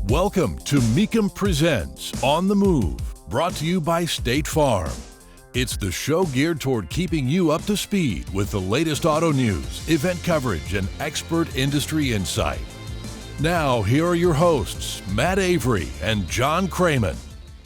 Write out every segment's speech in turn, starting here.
Welcome to Mecum Presents On the Move, brought to you by State Farm. It's the show geared toward keeping you up to speed with the latest auto news, event coverage, and expert industry insight. Now, here are your hosts, Matt Avery and John Kraman.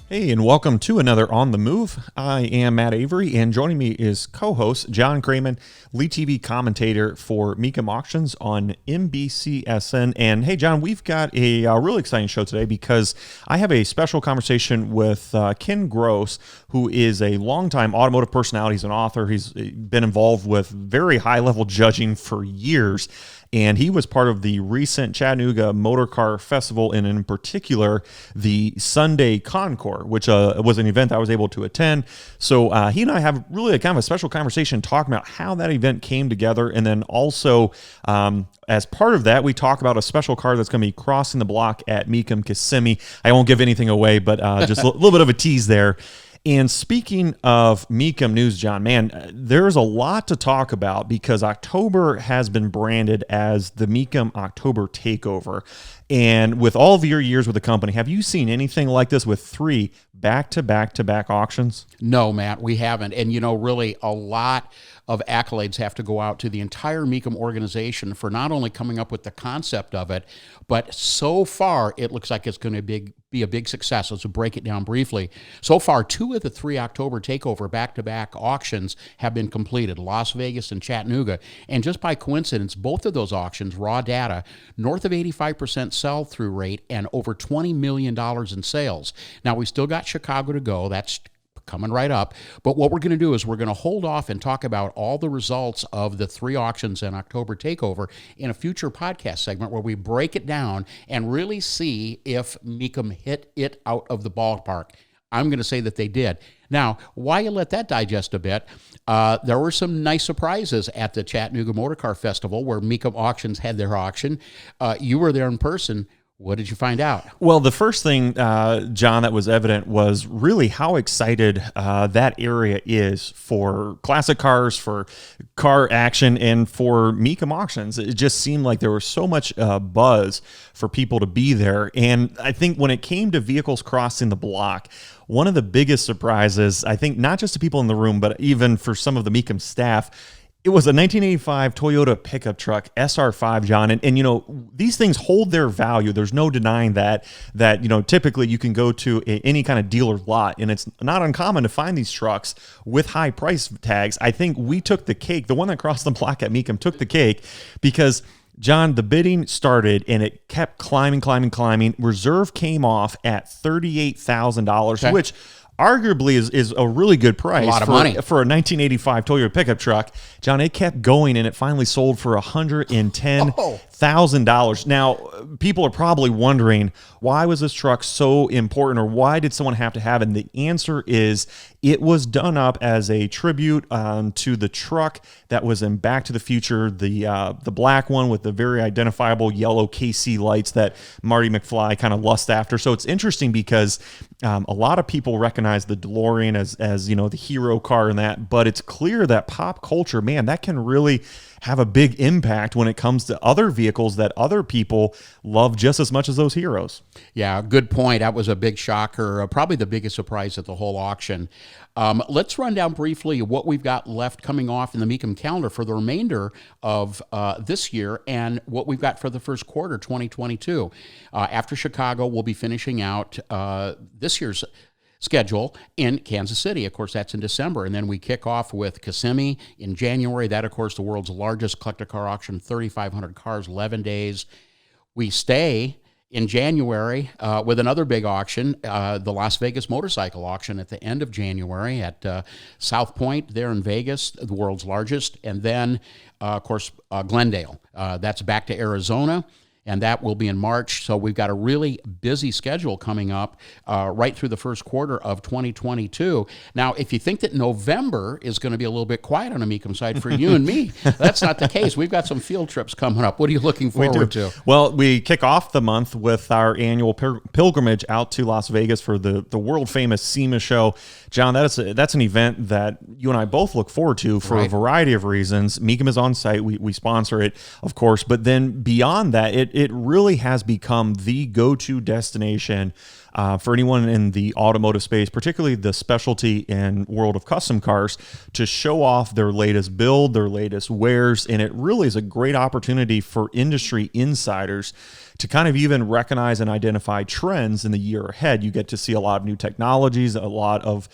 Hey, and welcome to another On the Move. I am Matt Avery, and joining me is co-host John Kraman, lead TV commentator for Mecum Auctions on NBCSN. And hey, John, we've got a really exciting show today because I have a special conversation with Ken Gross, who is a longtime automotive personality. He's an author. He's been involved with very high-level judging for years. And he was part of the recent Chattanooga Motorcar Festival, and in particular, the Sunday Concours, which was an event I was able to attend. So he and I have really a kind of a special conversation talking about how that event came together. And then also, as part of that, we talk about a special car that's going to be crossing the block at Mecum Kissimmee. I won't give anything away, but just a little bit of a tease there. And speaking of Mecum news, John, man, there's a lot to talk about because October has been branded as the Mecum October Takeover. And with all of your years with the company, have you seen anything like this with 3 back-to-back-to-back auctions? No, Matt, we haven't. And, you know, really a lot of accolades have to go out to the entire Mecum organization for not only coming up with the concept of it, but so far it looks like it's going to be a big success. Let's break it down briefly. So far, 2 of the 3 October Takeover back-to-back auctions have been completed, Las Vegas and Chattanooga. And just by coincidence, both of those auctions, raw data, north of 85% sell-through rate and over $20 million in sales. Now, we still got Chicago to go. That's coming right up. But what we're going to do is we're going to hold off and talk about all the results of the 3 auctions in October Takeover in a future podcast segment where we break it down and really see if Mecum hit it out of the ballpark. I'm going to say that they did. Now, while you let that digest a bit, there were some nice surprises at the Chattanooga Motorcar Festival where Mecum Auctions had their auction. You were there in person. What did you find out? Well, the first thing, John, that was evident was really how excited that area is for classic cars, for car action, and for Mecum auctions. It just seemed like there was so much buzz for people to be there. And I think when it came to vehicles crossing the block, one of the biggest surprises, I think not just to people in the room, but even for some of the Mecum staff, it was a 1985 Toyota pickup truck, SR5, John. And you know, these things hold their value. There's no denying that, you know, typically you can go to any kind of dealer lot, and it's not uncommon to find these trucks with high price tags. I think we took the cake. The one that crossed the block at Mecum took the cake because, John, the bidding started and it kept climbing. Reserve came off at $38,000, okay, which arguably is a really good price. A lot of money for a 1985 Toyota pickup truck. John, it kept going and it finally sold for $110,000. Now, people are probably wondering, why was this truck so important, or why did someone have to have it? And the answer is it was done up as a tribute to the truck that was in Back to the Future, the black one with the very identifiable yellow KC lights that Marty McFly kind of lusts after. So it's interesting because a lot of people recognize the DeLorean as you know, the hero car in that, but it's clear that pop culture, man, that can really have a big impact when it comes to other vehicles that other people love just as much as those heroes. Yeah, good point. That was a big shocker, probably the biggest surprise at the whole auction. Let's run down briefly what we've got left coming off in the Mecum calendar for the remainder of this year and what we've got for the first quarter 2022. After Chicago, we'll be finishing out this year's schedule in Kansas City. Of course, that's in December. And then we kick off with Kissimmee in January. That, of course, the world's largest collector car auction, 3,500 cars, 11 days. We stay in January with another big auction, the Las Vegas motorcycle auction at the end of January at South Point there in Vegas, the world's largest. And then, of course, Glendale. That's back to Arizona. And that will be in March. So we've got a really busy schedule coming up right through the first quarter of 2022. Now, if you think that November is going to be a little bit quiet on the Mecum side for you and me, that's not the case. We've got some field trips coming up. What are you looking forward to? Well, we kick off the month with our annual pilgrimage out to Las Vegas for the world-famous Sema Show. John, that's an event that you and I both look forward to for a variety of reasons. Mecum is on site. We sponsor it, of course. But then beyond that, it it really has become the go-to destination for anyone in the automotive space, particularly the specialty and world of custom cars, to show off their latest build, their latest wares. And it really is a great opportunity for industry insiders to kind of even recognize and identify trends in the year ahead. You get to see a lot of new technologies, a lot of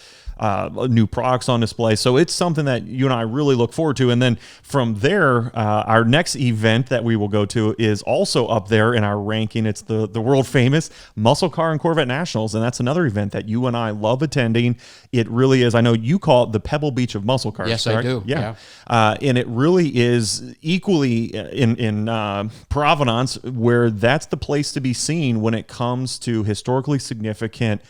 new products on display. So it's something that you and I really look forward to. And then from there, our next event that we will go to is also up there in our ranking. It's the world famous Muscle Car and Corvette Nationals. And that's another event that you and I love attending. It really is. I know you call it the Pebble Beach of muscle cars. Yes, correct? I do. Yeah. And it really is equally in provenance, where that's the place to be seen when it comes to historically significant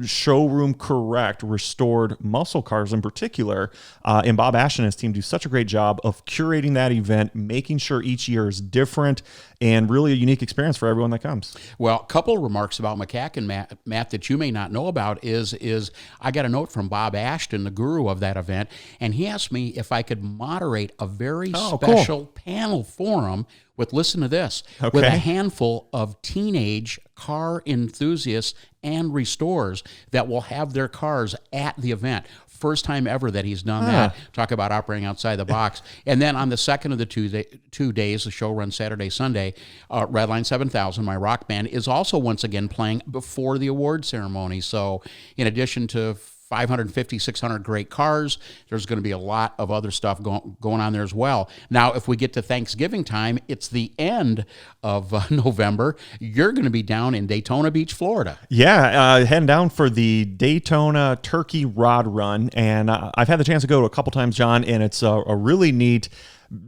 showroom correct restored muscle cars in particular. And Bob Ashton and his team do such a great job of curating that event, making sure each year is different and really a unique experience for everyone that comes. Well, a couple of remarks about McCacken, Matt, that you may not know about is I got a note from Bob Ashton, the guru of that event, and he asked me if I could moderate a very special panel forum with, listen to this, with a handful of teenage car enthusiasts and restorers that will have their cars at the event. First time ever that he's done that. Talk about operating outside the box. And then on the second of the 2 days, the show runs Saturday, Sunday, Redline 7000, my rock band, is also once again playing before the award ceremony. So in addition to 550, 600 great cars, there's going to be a lot of other stuff going on there as well. Now, if we get to Thanksgiving time, it's the end of November. You're going to be down in Daytona Beach, Florida. Yeah, heading down for the Daytona Turkey Rod Run. And I've had the chance to go a couple times, John, and it's a really neat,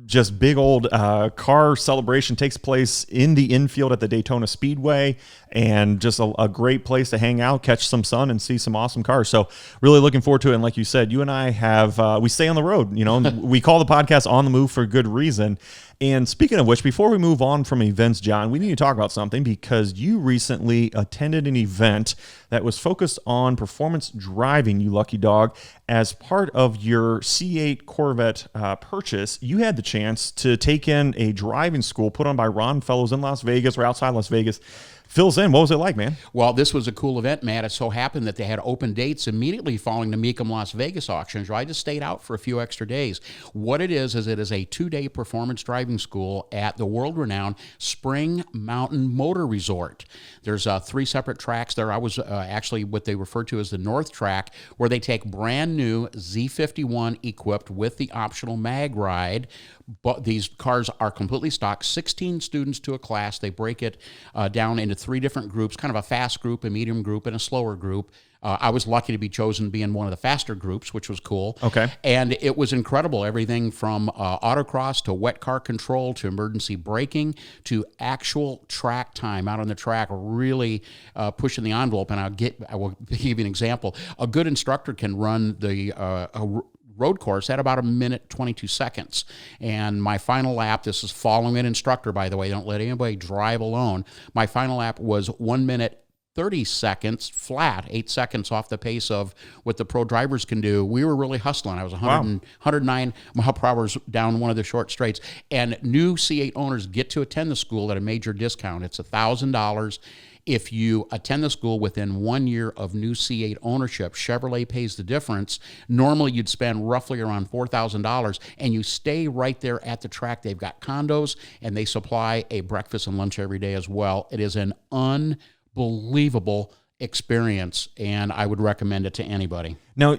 just big old car celebration. Takes place in the infield at the Daytona Speedway, and just a great place to hang out, catch some sun, and see some awesome cars. So really looking forward to it. And like you said, you and I have, we stay on the road, we call the podcast On the Move for good reason. And speaking of which, before we move on from events, John, we need to talk about something, because you recently attended an event that was focused on performance driving, you lucky dog. As part of your C8 Corvette purchase, you had the chance to take in a driving school put on by Ron Fellows in Las Vegas, or outside Las Vegas. Fill us in. What was it like, man? Well, this was a cool event, Matt. It so happened that they had open dates immediately following the Mecum Las Vegas auction, so I just stayed out for a few extra days. What it is it is a 2-day performance driving school at the world-renowned Spring Mountain Motor Resort. There's 3 separate tracks there. I was actually what they refer to as the North Track, where they take brand new Z51 equipped with the optional mag ride. But these cars are completely stock, 16 students to a class. They break it down into 3 different groups, kind of a fast group, a medium group, and a slower group. I was lucky to be chosen to be in one of the faster groups, which was cool. Okay. And it was incredible. Everything from autocross to wet car control to emergency braking to actual track time out on the track, really pushing the envelope. And I will give you an example. A good instructor can run the road course at about 1:22 seconds. And my final lap, this is following an instructor, by the way, don't let anybody drive alone. My final lap was 1:30 seconds flat, 8 seconds off the pace of what the pro drivers can do. We were really hustling. I was 109 mile per hour down one of the short straights. And new C8 owners get to attend the school at a major discount. It's $1,000. If you attend the school within 1 year of new C8 ownership, Chevrolet pays the difference. Normally, you'd spend roughly around $4,000, and you stay right there at the track. They've got condos, and they supply a breakfast and lunch every day as well. It is an unbelievable experience, and I would recommend it to anybody. Now,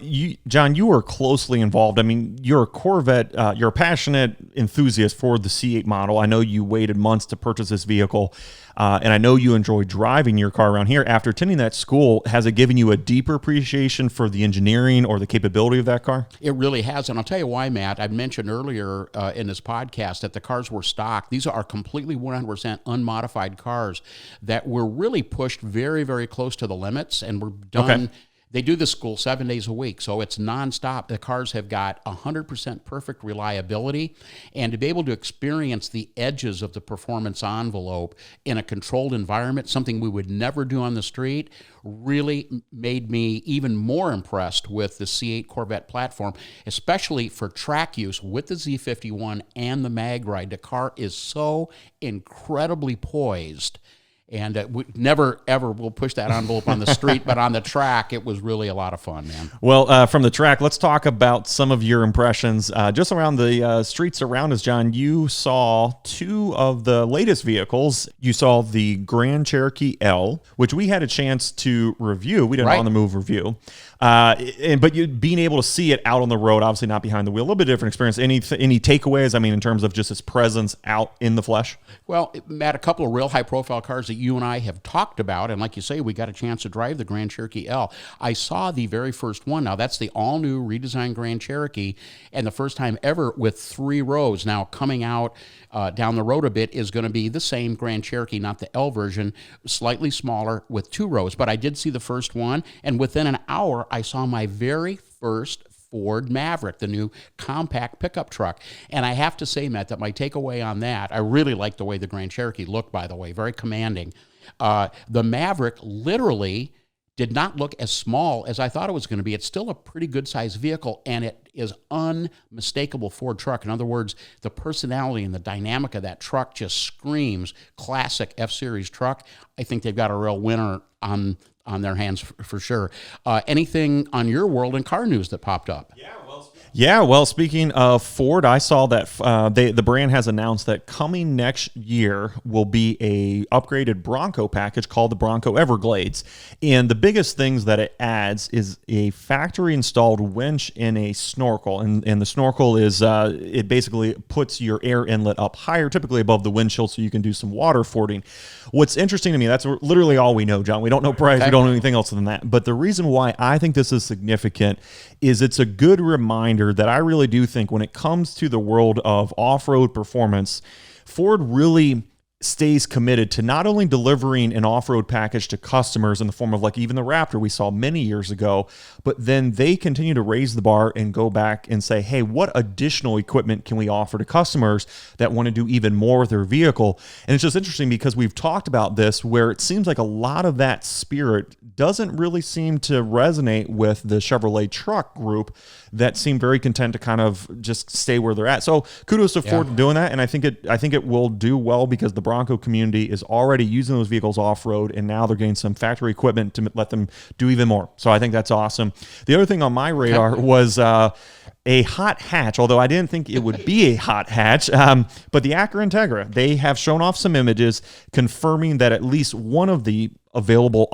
John, you were closely involved. I mean, you're a Corvette, you're a passionate enthusiast for the C8 model. I know you waited months to purchase this vehicle, and I know you enjoy driving your car around here. After attending that school, has it given you a deeper appreciation for the engineering or the capability of that car? It really has, and I'll tell you why, Matt. I mentioned earlier in this podcast that the cars were stock. These are completely 100% unmodified cars that were really pushed very, very close to the limits, and were done They do this school 7 days a week, so it's nonstop. The cars have got 100% perfect reliability, and to be able to experience the edges of the performance envelope in a controlled environment, something we would never do on the street, really made me even more impressed with the C8 Corvette platform, especially for track use with the Z51 and the Mag Ride. The car is so incredibly poised. And we never, ever will push that envelope on the street, but on the track, it was really a lot of fun, man. Well, from the track, let's talk about some of your impressions. Just around the streets around us, John, you saw two of the latest vehicles. You saw the Grand Cherokee L, which we had a chance to review. We did an On the Move review. But you being able to see it out on the road, obviously not behind the wheel, a little bit different experience. Any takeaways, I mean, in terms of just its presence out in the flesh? Well, Matt, a couple of real high-profile cars that you and I have talked about, and like you say, we got a chance to drive the Grand Cherokee L. I saw the very first one. Now, that's the all-new redesigned Grand Cherokee, and the first time ever with 3 rows. Now, coming out down the road a bit is going to be the same Grand Cherokee, not the L version, slightly smaller with 2 rows. But I did see the first one, and within an hour, I saw my very first Ford Maverick, the new compact pickup truck. And I have to say, Matt, that my takeaway on that, I really like the way the Grand Cherokee looked, by the way, very commanding. The Maverick literally did not look as small as I thought it was going to be. It's still a pretty good-sized vehicle, and it is unmistakable Ford truck. In other words, the personality and the dynamic of that truck just screams classic F-Series truck. I think they've got a real winner on their hands for sure. Anything on your world and car news that popped up? Yeah, well, speaking of Ford, I saw that the brand has announced that coming next year will be a upgraded Bronco package called the Bronco Everglades. And the biggest things that it adds is a factory-installed winch and a snorkel. And the snorkel is, it basically puts your air inlet up higher, typically above the windshield, so you can do some water fording. What's interesting to me, that's literally all we know, John. We don't know price, we don't know anything else than that. But the reason why I think this is significant is it's a good reminder that I really do think when it comes to the world of off-road performance, Ford really stays committed to not only delivering an off-road package to customers in the form of like even the Raptor we saw many years ago, but then they continue to raise the bar and go back and say, hey, what additional equipment can we offer to customers that want to do even more with their vehicle? And it's just interesting because we've talked about this where it seems like a lot of that spirit doesn't really seem to resonate with the Chevrolet truck group that seem very content to kind of just stay where they're at. So kudos to Ford for doing that, and I think it will do well because the Bronco community is already using those vehicles off-road, and now they're getting some factory equipment to let them do even more. So I think that's awesome. The other thing on my radar was a hot hatch, although I didn't think it would be a hot hatch, but the Acura Integra, they have shown off some images confirming that at least one of the available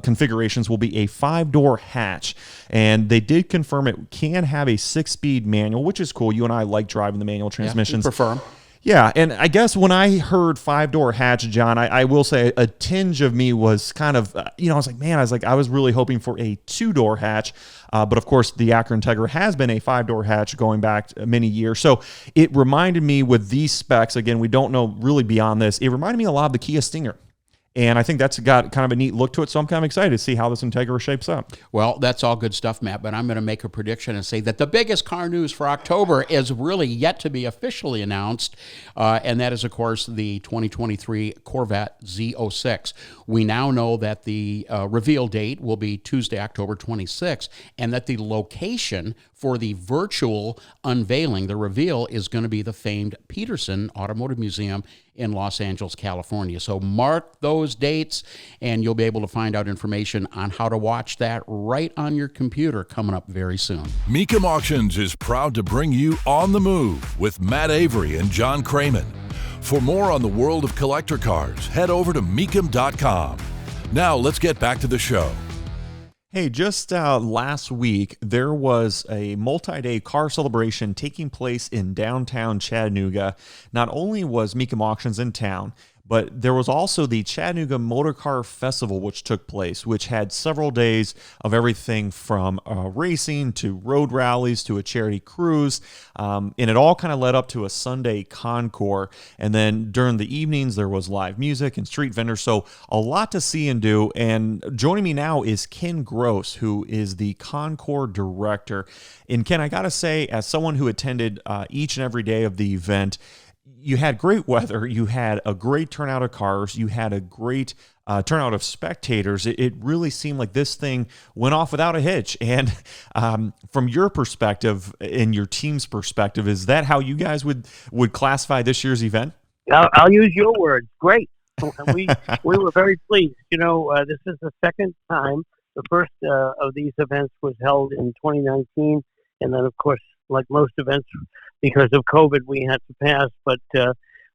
configurations will be a 5-door hatch, and they did confirm it can have a 6-speed manual, which is cool. You and I like driving the manual transmissions. Prefer them. Yeah, and I guess when I heard 5-door hatch, John, I will say a tinge of me was kind of, I was really hoping for a 2-door hatch. But of course, the Acura Integra has been a 5-door hatch going back many years. So it reminded me with these specs, again, we don't know really beyond this, it reminded me a lot of the Kia Stinger. And I think that's got kind of a neat look to it, so I'm kind of excited to see how this Integra shapes up. Well, that's all good stuff, Matt, but I'm going to make a prediction and say that the biggest car news for October is really yet to be officially announced, and that is, of course, the 2023 Corvette Z06. We now know that the reveal date will be Tuesday, October 26th, and that the location for the virtual unveiling, the reveal, is going to be the famed Peterson Automotive Museum in Los Angeles, California. So mark those dates, and you'll be able to find out information on how to watch that right on your computer coming up very soon. Mecum Auctions is proud to bring you On the Move with Matt Avery and John Kraman. For more on the world of collector cars, head over to Mecum.com. Now let's get back to the show. Hey, just last week, there was a multi-day car celebration taking place in downtown Chattanooga. Not only was Mecum Auctions in town, but there was also the Chattanooga Motorcar Festival, which took place, which had several days of everything from racing to road rallies to a charity cruise, and it all kind of led up to a Sunday concours. And then during the evenings, there was live music and street vendors, so a lot to see and do. And joining me now is Ken Gross, who is the Concours Director. And Ken, I got to say, as someone who attended each and every day of the event, you had great weather, you had a great turnout of cars, you had a great turnout of spectators. It really seemed like this thing went off without a hitch. And from your perspective and your team's perspective, is that how you guys would classify this year's event? I'll use your words. Great. We were very pleased. This is the second time. The first of these events was held in 2019, and then, of course, like most events, because of COVID, we had to pass. But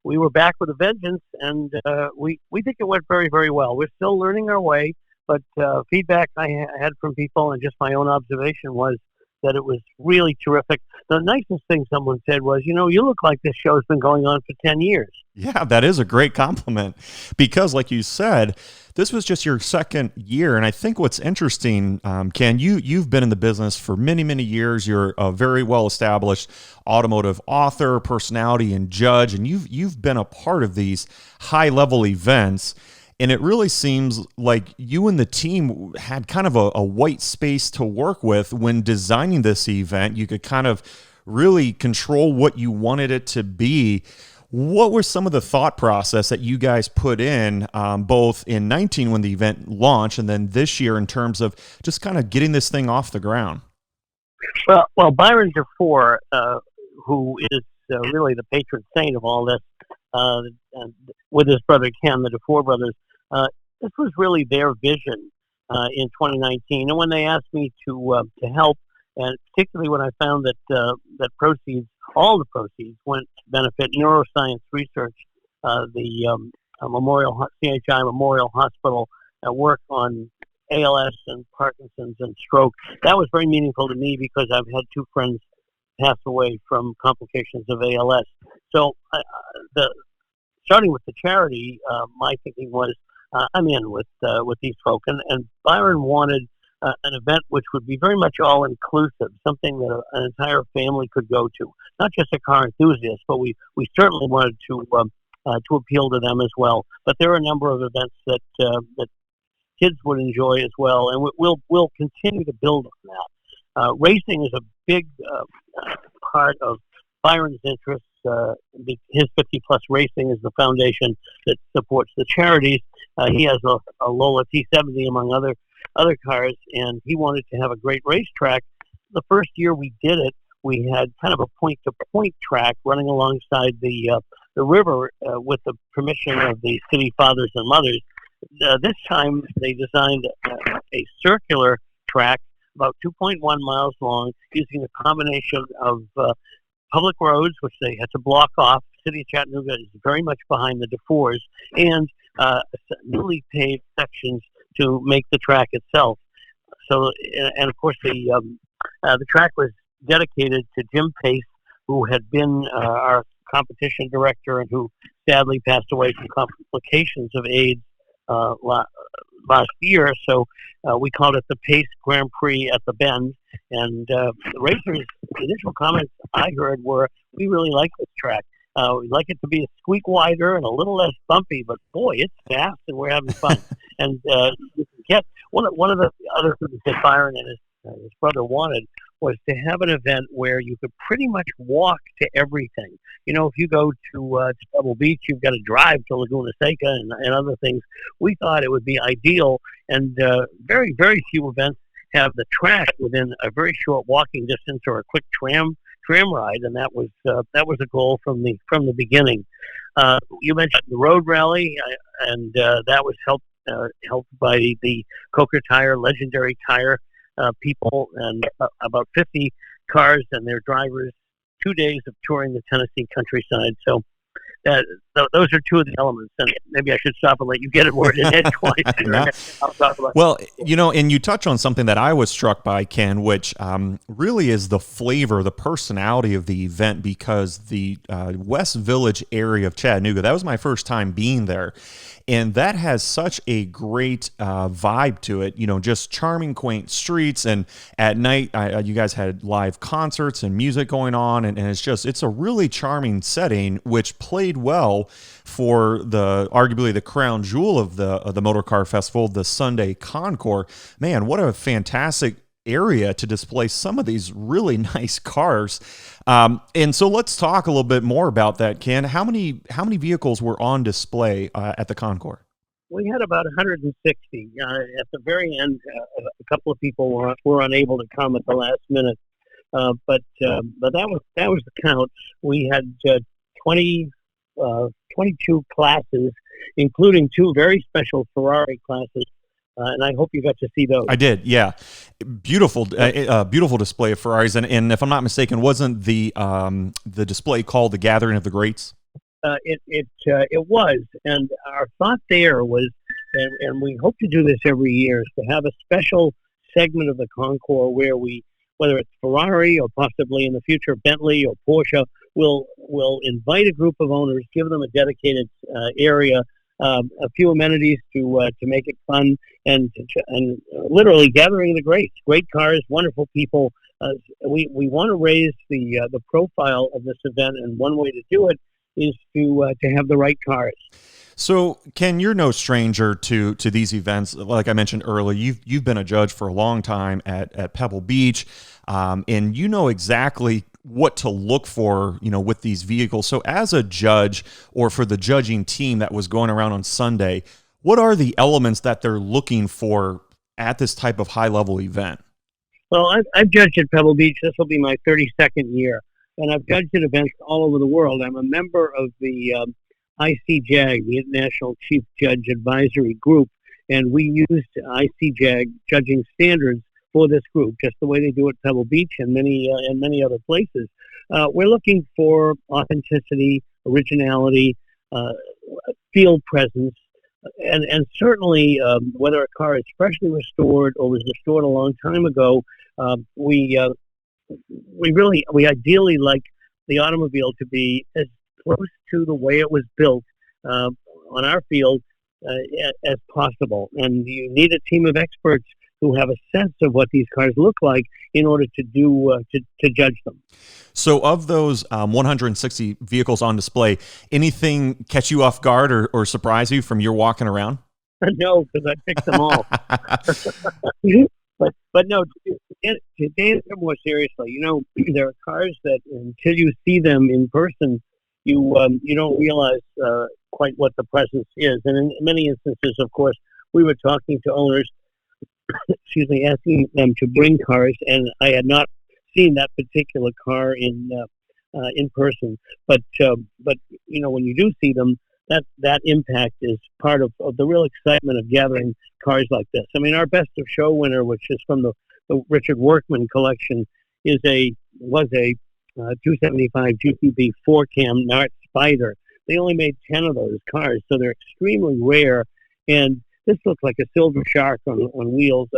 we were back with a vengeance, and we think it went very, very well. We're still learning our way, but feedback I had from people and just my own observation was that it was really terrific. The nicest thing someone said was, you look like this show's been going on for 10 years. Yeah, that is a great compliment because, like you said, this was just your second year. And I think what's interesting, Ken, you've been in the business for many, many years. You're a very well-established automotive author, personality, and judge, and you've been a part of these high-level events. And it really seems like you and the team had kind of a white space to work with when designing this event. You could kind of really control what you wanted it to be. What were some of the thought process that you guys put in, both in 19 when the event launched and then this year in terms of just kind of getting this thing off the ground? Well, Byron DeFore, who is really the patron saint of all this, with his brother Ken, the DeFore brothers, this was really their vision in 2019. And when they asked me to help, and particularly when I found that proceeds, all the proceeds, went to benefit neuroscience research, the CHI Memorial Hospital work on ALS and Parkinson's and stroke, that was very meaningful to me because I've had two friends pass away from complications of ALS. So starting with the charity, my thinking was, I'm in with these folk, and Byron wanted an event which would be very much all inclusive, something that an entire family could go to, not just a car enthusiast, but we certainly wanted to appeal to them as well. But there are a number of events that kids would enjoy as well, and we'll continue to build on that. Racing is a big part of Byron's interests. His 50 Plus Racing is the foundation that supports the charities. He has a Lola T70 among other cars, and he wanted to have a great racetrack. The first year we did it, we had kind of a point-to-point track running alongside the river with the permission of the city fathers and mothers. This time they designed a circular track about 2.1 miles long, using a combination of public roads, which they had to block off. The city of Chattanooga is very much behind the DeFores, and newly paved sections to make the track itself. So, and of course, the track was dedicated to Jim Pace, who had been our competition director and who sadly passed away from complications of AIDS last year. So we called it the Pace Grand Prix at the Bend. And the racers' initial comments I heard were, we really like this track. We'd like it to be a squeak wider and a little less bumpy, but boy, it's fast and we're having fun. And you can get one of the other things that Byron and his brother wanted was to have an event where you could pretty much walk to everything. If you go to Pebble Beach, you've got to drive to Laguna Seca and other things. We thought it would be ideal, and very, very few events have the track within a very short walking distance or a quick tram ride, and that was a goal from the beginning. You mentioned the road rally, and that was helped by the Coker Tire, legendary tire people, and about 50 cars and their drivers, 2 days of touring the Tennessee countryside. So those are two of the elements, and maybe I should stop and let you get a word in edgewise. No. I'll talk about well, and you touch on something that I was struck by, Ken, which really is the flavor, the personality of the event, because the West Village area of Chattanooga, that was my first time being there. And that has such a great vibe to it, just charming, quaint streets. And at night, you guys had live concerts and music going on. And it's a really charming setting, which played well for arguably the crown jewel of the Motor Car Festival, the Sunday Concours. Man, what a fantastic area to display some of these really nice cars. And so let's talk a little bit more about that, Ken. How many vehicles were on display at the Concours? We had about 160. At the very end, a couple of people were unable to come at the last minute, but that was the count. We had 22 classes, including two very special Ferrari classes. And I hope you got to see those. I did, yeah. Beautiful display of Ferraris. And if I'm not mistaken, wasn't the display called the Gathering of the Greats? It was, and our thought there was, and we hope to do this every year, is to have a special segment of the Concours where whether it's Ferrari or possibly in the future Bentley or Porsche, will invite a group of owners, give them a dedicated area. A few amenities to make it fun, and literally gathering the greats, great cars, wonderful people. We want to raise the profile of this event, and one way to do it is to have the right cars. So, Ken, you're no stranger to these events. Like I mentioned earlier, you've been a judge for a long time at Pebble Beach, and you know exactly what to look for, with these vehicles. So as a judge, or for the judging team that was going around on Sunday, what are the elements that they're looking for at this type of high-level event? Well, I've judged at Pebble Beach. This will be my 32nd year, and I've judged at events all over the world. I'm a member of the ICJAG, the International Chief Judge Advisory Group, and we used ICJAG judging standards for this group, just the way they do at Pebble Beach and many other places. We're looking for authenticity, originality, field presence, and certainly whether a car is freshly restored or was restored a long time ago. We ideally like the automobile to be as close to the way it was built on our field as possible. And you need a team of experts who have a sense of what these cars look like in order to judge them. So of those 160 vehicles on display, anything catch you off guard or surprise you from your walking around? No, because I picked them all. but no, to answer more seriously, there are cars that until you see them in person, you don't realize quite what the presence is. And in many instances, of course, we were talking to owners, asking them to bring cars, and I had not seen that particular car in person. But when you do see them, that impact is part of the real excitement of gathering cars like this. I mean, our best of show winner, which is from the Richard Workman collection, was a 275 GTB 4-cam Nart Spider. They only made 10 of those cars, so they're extremely rare. And this looks like a silver shark on wheels.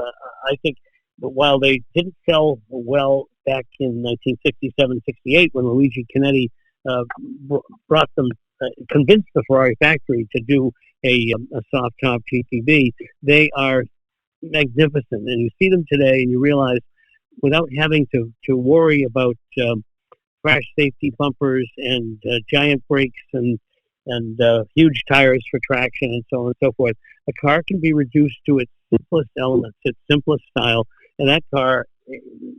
I think while they didn't sell well back in 1967-68 when Luigi Chinetti brought them, convinced the Ferrari factory to do a soft top GTB, they are magnificent. And you see them today and you realize, without having to worry about crash safety bumpers and giant brakes and huge tires for traction and so on and so forth, a car can be reduced to its simplest elements, its simplest style, and that car,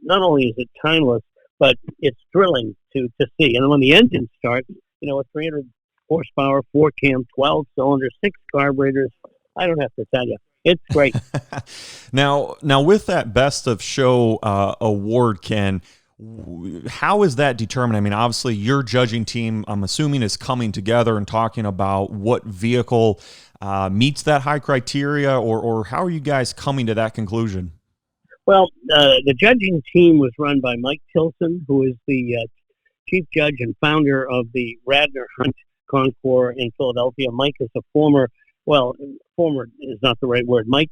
not only is it timeless, but it's thrilling to see. And when the engine starts, a 300 horsepower, 4-cam, 12-cylinder, 6 carburetors, I don't have to tell you, it's great. Now with that Best of Show award, Ken, how is that determined? I mean, obviously your judging team, I'm assuming, is coming together and talking about what vehicle meets that high criteria, or how are you guys coming to that conclusion? Well, the judging team was run by Mike Tilson, who is the chief judge and founder of the Radnor Hunt Concours in Philadelphia. Mike is a former is not the right word. Mike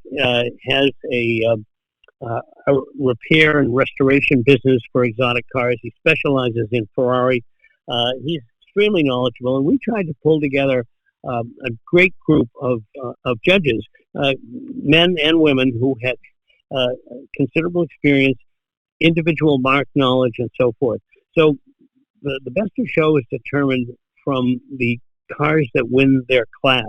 has a repair and restoration business for exotic cars. He specializes in Ferrari. He's extremely knowledgeable, and we tried to pull together a great group of judges, men and women who had considerable experience, individual mark knowledge, and so forth. So the best of show is determined from the cars that win their class.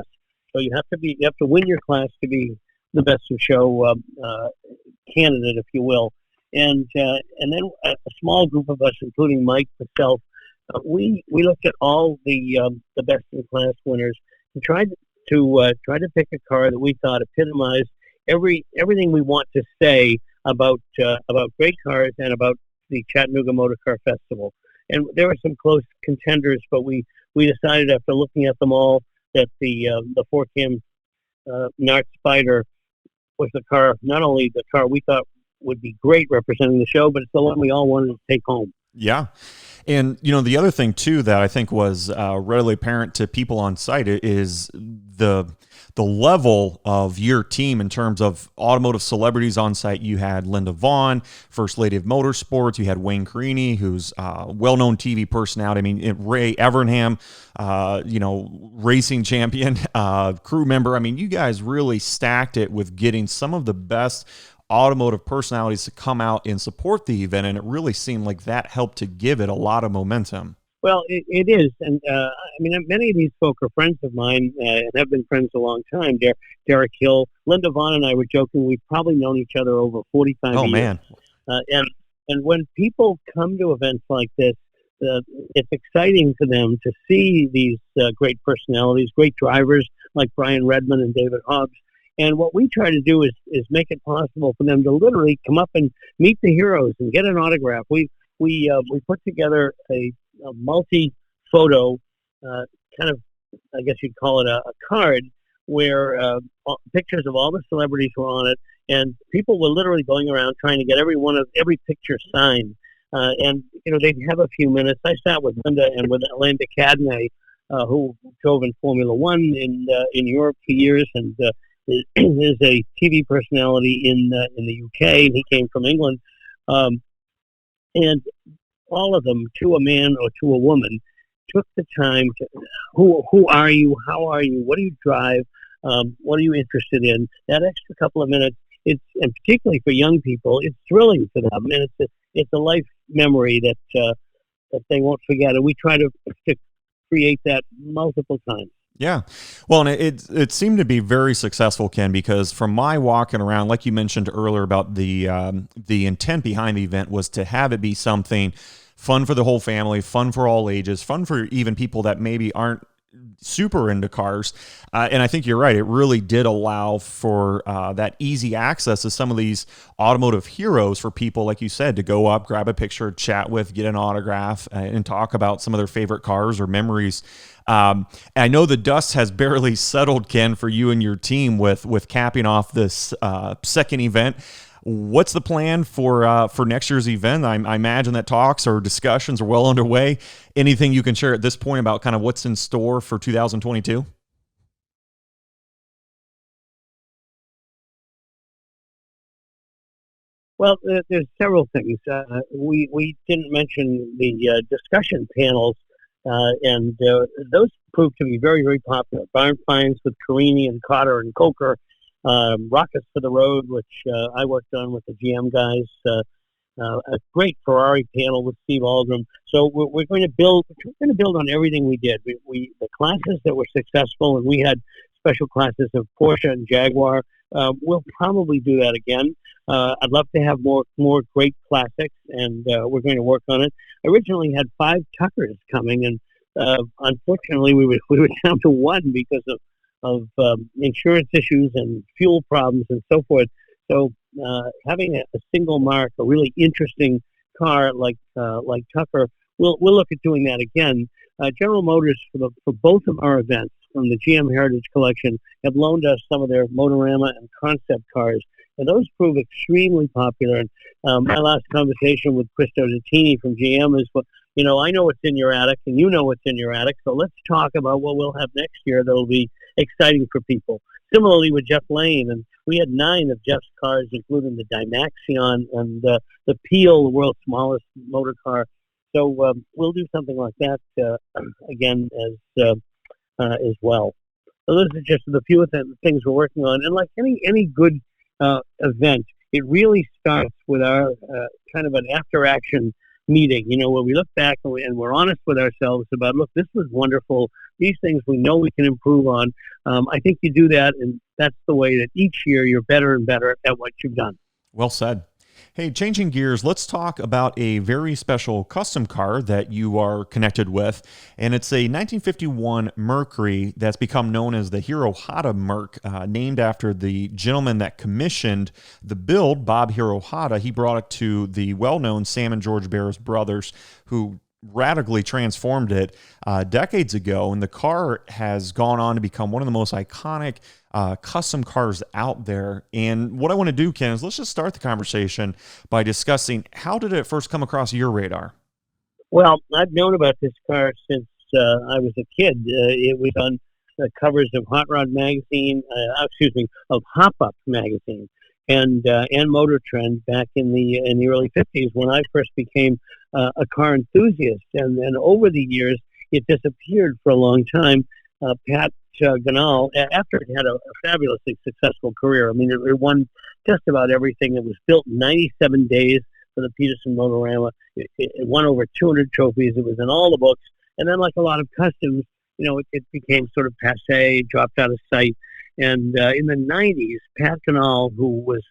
So you have to win your class to be the best of show candidate, if you will. And then a small group of us, including Mike, myself, we looked at all the best in class winners and tried to pick a car that we thought epitomized everything we want to say about great cars and about the Chattanooga Motorcar Festival. And there were some close contenders, but we decided after looking at them all that the four-cam Nart Spider was not only the car we thought would be great representing the show, but it's the one we all wanted to take home. Yeah. And, the other thing, too, that I think was readily apparent to people on site is the level of your team in terms of automotive celebrities on site. You had Linda Vaughn, First Lady of Motorsports. You had Wayne Carini, who's a well-known TV personality. I mean, Ray Evernham, racing champion, crew member. I mean, you guys really stacked it with getting some of the best automotive personalities to come out and support the event, and it really seemed like that helped to give it a lot of momentum. Well, it is, and many of these folk are friends of mine and have been friends a long time. Derek Hill, Linda Vaughn, and I were joking we've probably known each other over 45 years. Oh man! And when people come to events like this, it's exciting to them to see these great personalities, great drivers like Brian Redmond and David Hobbs. And what we try to do is make it possible for them to literally come up and meet the heroes and get an autograph. We put together a multi-photo kind of, I guess you'd call it a card, where pictures of all the celebrities were on it, and people were literally going around trying to get every picture signed. And they'd have a few minutes. I sat with Linda and with Alain de Cadenet, who drove in Formula One in Europe for years, and is a TV personality in the UK, and he came from England. And all of them, to a man or to a woman, took the time to, who are you? How are you? What do you drive? What are you interested in? That extra couple of minutes, and particularly for young people, it's thrilling for them, and it's a life memory that they won't forget. And we try to create that multiple times. Yeah. Well, and it seemed to be very successful, Ken, because from my walking around, like you mentioned earlier about the intent behind the event was to have it be something fun for the whole family, fun for all ages, fun for even people that maybe aren't super into cars. And I think you're right. It really did allow for that easy access to some of these automotive heroes for people, like you said, to go up, grab a picture, chat with, get an autograph, and talk about some of their favorite cars or memories. I know the dust has barely settled, Ken, for you and your team with capping off this second event. What's the plan for next year's event? I imagine that talks or discussions are well underway. Anything you can share at this point about kind of what's in store for 2022? Well, there's several things. We didn't mention the discussion panels, and those proved to be very, very popular. Barn Finds with Carini and Cotter and Coker, Rockets for the Road, which I worked on with the GM guys, a great Ferrari panel with Steve Aldrum. So we're going to build on everything we did. We the classes that were successful, and we had special classes of Porsche and Jaguar. We'll probably do that again. I'd love to have more great classics, and we're going to work on it. I originally had 5 Tuckers coming, and unfortunately we were down to 1 because of insurance issues and fuel problems and so forth. So having a single mark, a really interesting car like Tucker, we'll look at doing that again. General Motors for both of our events from the GM Heritage Collection have loaned us some of their Motorama and concept cars, and those prove extremely popular. And my last conversation with Christo Zattini from GM is I know what's in your attic, and you know what's in your attic. So let's talk about what we'll have next year that'll be exciting for people. Similarly with Jeff Lane, and we had 9 of Jeff's cars, including the Dymaxion and the Peel, the world's smallest motor car. So we'll do something like that again as well. So those are just the few things we're working on. And like any good event, it really starts with our kind of an after-action meeting, where we look back and we're honest with ourselves about, look, this was wonderful. These things we know we can improve on. I think you do that, and that's the way that each year you're better and better at what you've done. Well said. Hey, changing gears, let's talk about a very special custom car that you are connected with, and it's a 1951 Mercury that's become known as the Hirohata Merc, named after the gentleman that commissioned the build, Bob Hirohata. He brought it to the well-known Sam and George Barris brothers, who radically transformed it decades ago, and the car has gone on to become one of the most iconic custom cars out there. And what I want to do, Ken, is let's just start the conversation by discussing, how did it first come across your radar? Well, I've known about this car since I was a kid. It was on the covers of Hot Rod magazine, of Hop Up magazine, and Motor Trend back in the early 50s when I first became a car enthusiast. And then over the years, it disappeared for a long time. Pat Ganal, after it had a fabulously successful career. I mean, it won just about everything. It was built in 97 days for the Peterson Motorama. It won over 200 trophies. It was in all the books. And then, like a lot of customs, it became sort of passé, dropped out of sight. And in the 90s, Pat Ganal, who was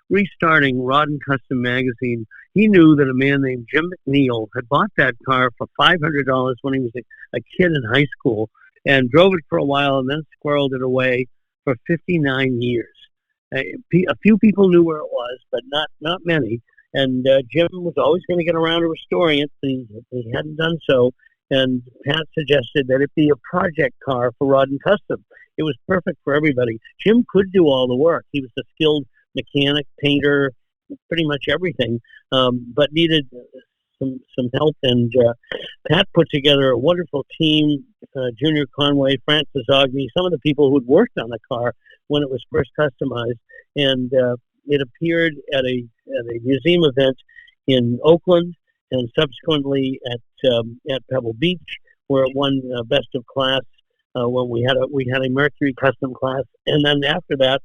restarting Rod and Custom magazine, he knew that a man named Jim McNeil had bought that car for $500 when he was a kid in high school, and drove it for a while and then squirreled it away for 59 years. A few people knew where it was, but not many. And Jim was always going to get around to restoring it, but he hadn't done so. And Pat suggested that it be a project car for Rod and Custom. It was perfect for everybody. Jim could do all the work. He was a skilled mechanic, painter, pretty much everything, but needed some help. And Pat put together a wonderful team, Junior Conway, Francis Ogni, some of the people who had worked on the car when it was first customized. And it appeared at a museum event in Oakland, and subsequently at Pebble Beach, where it won Best of Class when we had a Mercury custom class. And then after that,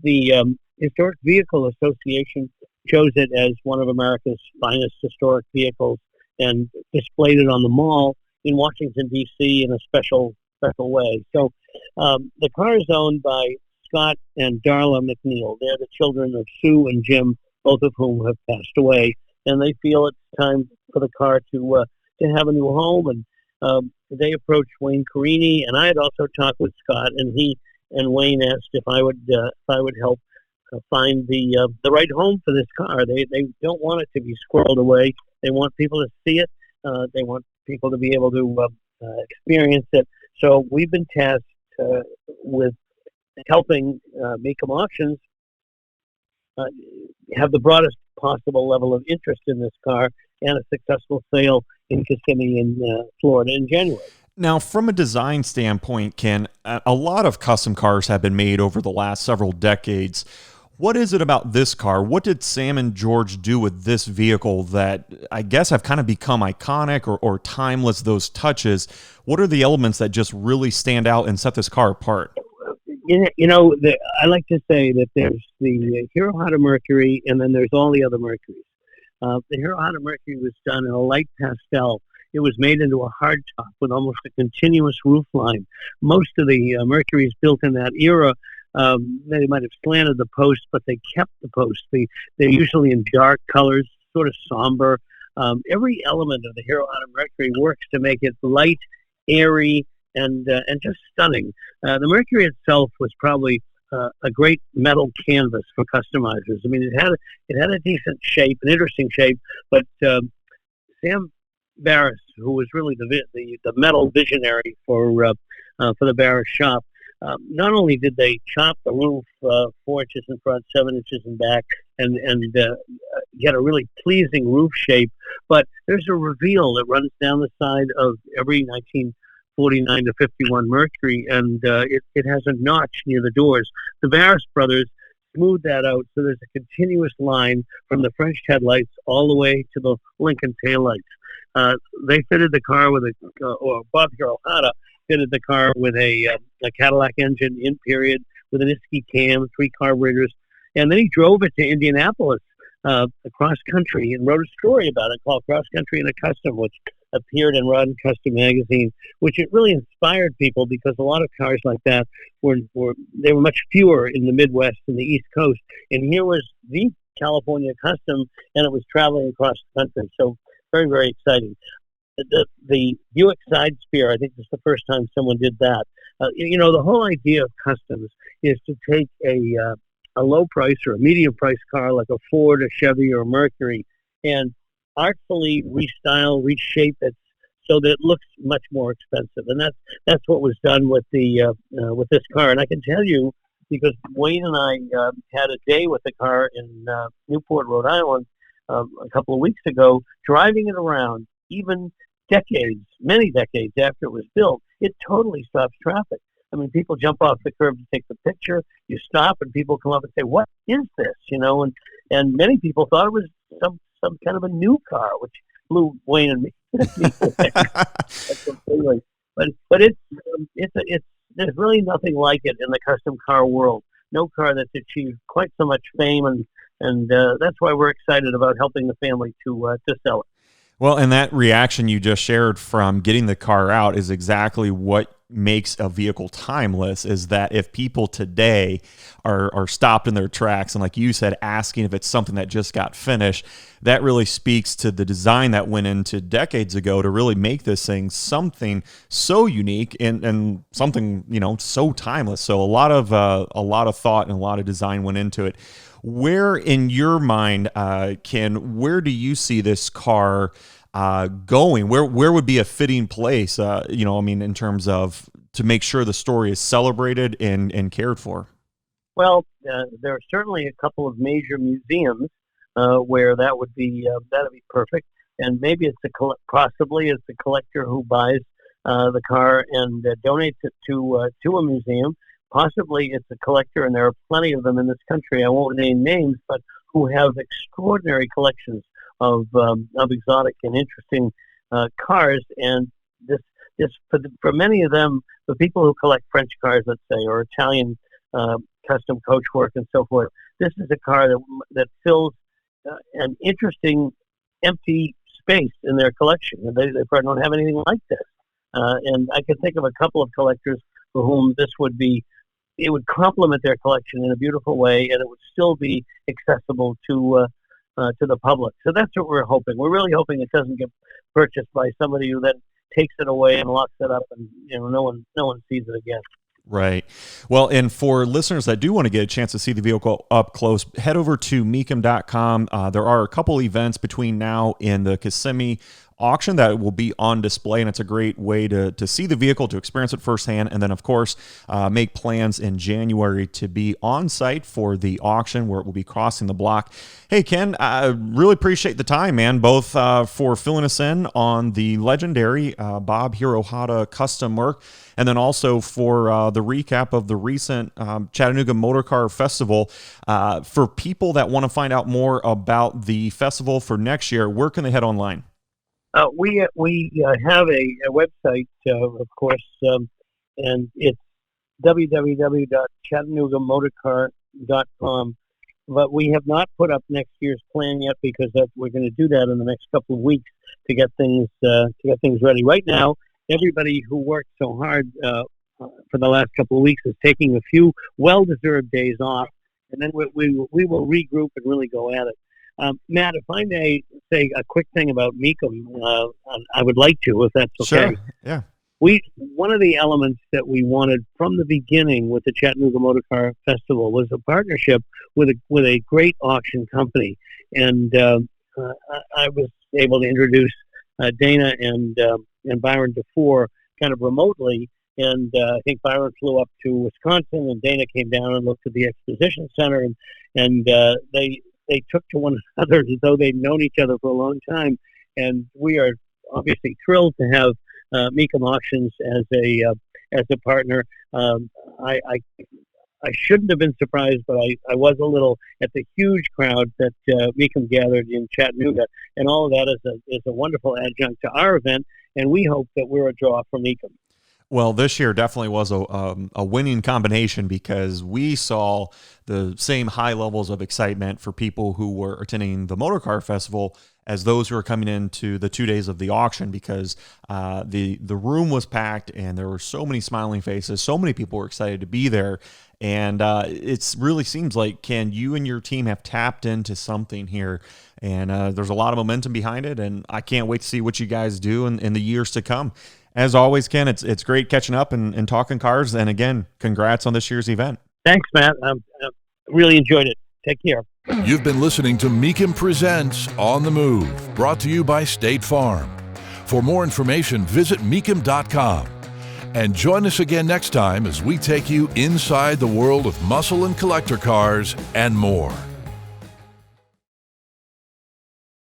the Historic Vehicle Association chose it as one of America's finest historic vehicles and displayed it on the mall in Washington, D.C. in a special way. So the car is owned by Scott and Darla McNeil. They're the children of Sue and Jim, both of whom have passed away, and they feel it's time for the car to have a new home. And they approached Wayne Carini, and I had also talked with Scott, and Wayne asked if I would help find the right home for this car. They don't want it to be squirreled away. They want people to see it. They want people to be able to experience it. So we've been tasked with helping Mecum Auctions have the broadest possible level of interest in this car and a successful sale in Kissimmee in Florida in January. Now, from a design standpoint, Ken, a lot of custom cars have been made over the last several decades. What is it about this car? What did Sam and George do with this vehicle that I guess have kind of become iconic or timeless, those touches? What are the elements that just really stand out and set this car apart? I like to say that there's the Hirohata Mercury, and then there's all the other Mercuries. The Hirohata Mercury was done in a light pastel. It was made into a hardtop with almost a continuous roof line. Most of the Mercuries built in that era, they might have slanted the post, but they kept the post. They're usually in dark colors, sort of somber. Every element of the Hirohata Mercury works to make it light, airy, and just stunning. The Mercury itself was probably a great metal canvas for customizers. I mean, it had a decent shape, an interesting shape, but Sam Barris, who was really the metal visionary for the Barris shop, not only did they chop the roof 4 inches in front, 7 inches in back, and get a really pleasing roof shape. But there's a reveal that runs down the side of every 1949 to 51 Mercury, and it has a notch near the doors. The Barris brothers smoothed that out, so there's a continuous line from the French headlights all the way to the Lincoln taillights. They fitted the car with or Bob Hirahata fitted the car with a Cadillac engine in period with an Isky cam, 3 carburetors, and then he drove it to Indianapolis cross country and wrote a story about it called Cross Country in a Custom, which appeared in Rod and Custom magazine, which it really inspired people because a lot of cars like that were much fewer in the Midwest and the East Coast, and here was the California Custom, and it was traveling across the country. So very, very exciting. The Buick side spear, I think this is the first time someone did that. The whole idea of customs is to take a low price or a medium price car like a Ford, a Chevy, or a Mercury, and artfully reshape it so that it looks much more expensive. And that's what was done with with this car. And I can tell you, because Wayne and I had a day with the car in Newport, Rhode Island, a couple of weeks ago, driving it around, even many decades after it was built, it totally stops traffic. I mean, people jump off the curb to take the picture. You stop, and people come up and say, "What is this?" And many people thought it was some kind of a new car, which blew Wayne and me. Completely. But it's there's really nothing like it in the custom car world. No car that's achieved quite so much fame, and that's why we're excited about helping the family to sell it. Well, and that reaction you just shared from getting the car out is exactly what makes a vehicle timeless, is that if people today are stopped in their tracks and, like you said, asking if it's something that just got finished, that really speaks to the design that went into decades ago to really make this thing something so unique and something, so timeless. So a lot of thought and a lot of design went into it. Where in your mind, Ken, where do you see this car going? Where would be a fitting place, in terms of to make sure the story is celebrated and cared for? Well, there are certainly a couple of major museums where that'd be perfect, and maybe possibly it's a collector who buys the car and donates it to a museum. Possibly it's a collector, and there are plenty of them in this country. I won't name names, but who have extraordinary collections of exotic and interesting cars. And this for many of them, the people who collect French cars, let's say, or Italian custom coachwork and so forth, this is a car that fills an interesting empty space in their collection. They probably don't have anything like this. And I can think of a couple of collectors for whom it would complement their collection in a beautiful way, and it would still be accessible to the public. So that's what we're hoping. We're really hoping it doesn't get purchased by somebody who then takes it away and locks it up, and no one sees it again. Right. Well, and for listeners that do want to get a chance to see the vehicle up close, head over to Mecum.com. There are a couple events between now and the Kissimmee auction that will be on display, and it's a great way to see the vehicle, to experience it firsthand, and then, of course, make plans in January to be on site for the auction where it will be crossing the block. Hey, Ken, I really appreciate the time, man, both for filling us in on the legendary Bob Hirahata custom work, and then also for the recap of the recent Chattanooga Motorcar Festival. For people that want to find out more about the festival for next year, where can they head online? We have a website, of course, and it's www.chattanoogamotorcar.com. But we have not put up next year's plan yet because we're going to do that in the next couple of weeks to get things ready. Right now, everybody who worked so hard for the last couple of weeks is taking a few well-deserved days off, and then we will regroup and really go at it. Matt, if I may say a quick thing about Mecum, I would like to, if that's okay. Sure. Yeah. One of the elements that we wanted from the beginning with the Chattanooga Motorcar Festival was a partnership with a great auction company, and I was able to introduce Dana and Byron DeFore kind of remotely, and I think Byron flew up to Wisconsin, and Dana came down and looked at the exposition center, and they they took to one another as though they'd known each other for a long time. And we are obviously thrilled to have Mecum Auctions as a partner. I shouldn't have been surprised, but I was a little at the huge crowd that Mecum gathered in Chattanooga, and all of that is a wonderful adjunct to our event, and we hope that we're a draw for Mecum. Well, this year definitely was a winning combination because we saw the same high levels of excitement for people who were attending the Motorcar Festival as those who are coming into the 2 days of the auction, because the room was packed and there were so many smiling faces, so many people were excited to be there. And it really seems like, Ken, you and your team have tapped into something here, and there's a lot of momentum behind it, and I can't wait to see what you guys do in the years to come. As always, Ken, it's great catching up and talking cars, and again, congrats on this year's event. Thanks, Matt. I really enjoyed it. Take care. You've been listening to Mecum Presents On the Move, brought to you by State Farm. For more information, visit mecum.com. And join us again next time as we take you inside the world of muscle and collector cars and more.